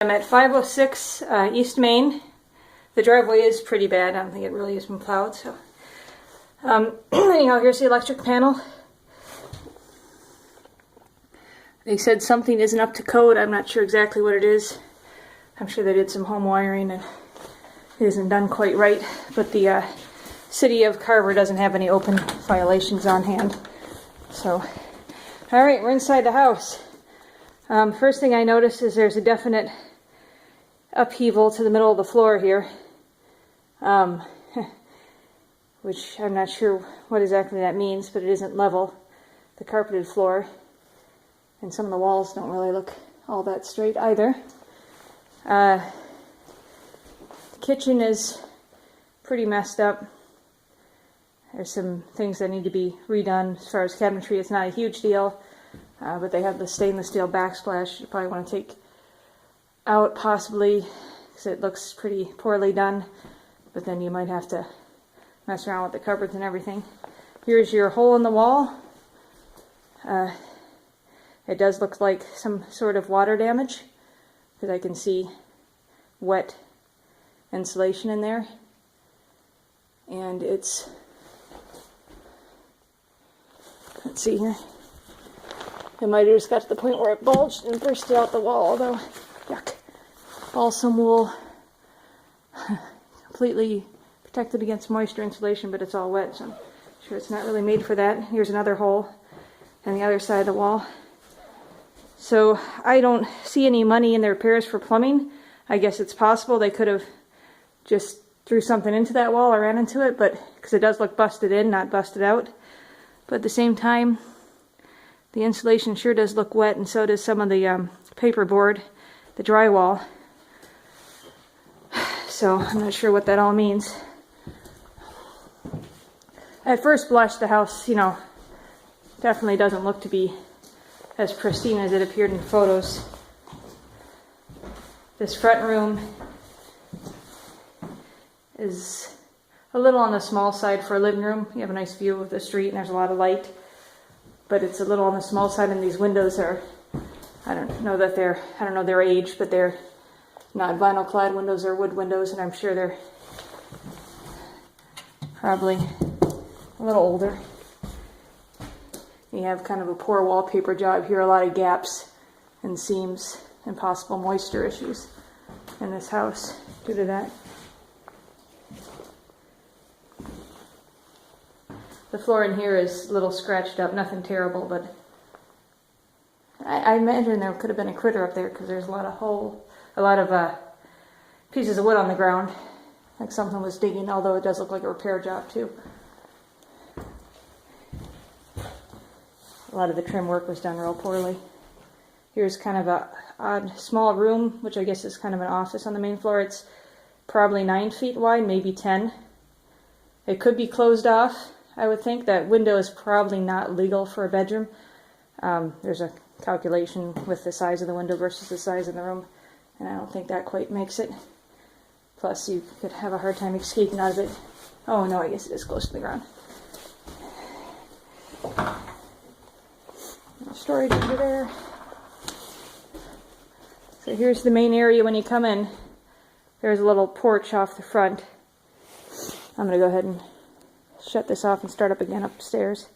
I'm at 506 East Main. The driveway is pretty bad. I don't think it really has been plowed. So, anyhow, here's the electric panel. They said something isn't up to code. I'm not sure exactly what it is. I'm sure they did some home wiring and it isn't done quite right. But the city of Carver doesn't have any open violations on hand. So, alright, we're inside the house. First thing I notice is there's a definite upheaval to the middle of the floor here. Which I'm not sure what exactly that means, but it isn't level. The carpeted floor. And some of the walls don't really look all that straight either. The kitchen is pretty messed up. There's some things that need to be redone. As far as cabinetry, it's not a huge deal. But they have the stainless steel backsplash you probably want to take out possibly, because it looks pretty poorly done. But then you might have to mess around with the cupboards and everything. Here's your hole in the wall. It does look like some sort of water damage, because I can see wet insulation in there. And it's, let's see here. It might have just got to the point where it bulged and bursted out the wall, although, yuck. Balsam wool, completely protected against moisture insulation, but it's all wet, so I'm sure it's not really made for that. Here's another hole on the other side of the wall. So I don't see any money in the repairs for plumbing. I guess it's possible they could have just threw something into that wall or ran into it, but because it does look busted in, not busted out. But at the same time, the insulation sure does look wet, and so does some of the paperboard, the drywall. So I'm not sure what that all means. At first blush, the house, definitely doesn't look to be as pristine as it appeared in photos. This front room is a little on the small side for a living room. You have a nice view of the street and there's a lot of light. But it's a little on the small side, and these windows are, I don't know their age, but they're not vinyl clad windows, they're wood windows, and I'm sure they're probably a little older. You have kind of a poor wallpaper job here, a lot of gaps and seams and possible moisture issues in this house due to that. The floor in here is a little scratched up, nothing terrible, but I imagine there could have been a critter up there because there's a lot of pieces of wood on the ground, like something was digging, although it does look like a repair job too. A lot of the trim work was done real poorly. Here's kind of a odd small room, which I guess is kind of an office on the main floor. It's probably 9 feet wide, maybe 10. It could be closed off. I would think that window is probably not legal for a bedroom. There's a calculation with the size of the window versus the size of the room, and I don't think that quite makes it. Plus, you could have a hard time escaping out of it. Oh no, I guess it is close to the ground. Storage over there. So here's the main area when you come in. There's a little porch off the front. I'm going to go ahead and shut this off and start up again upstairs.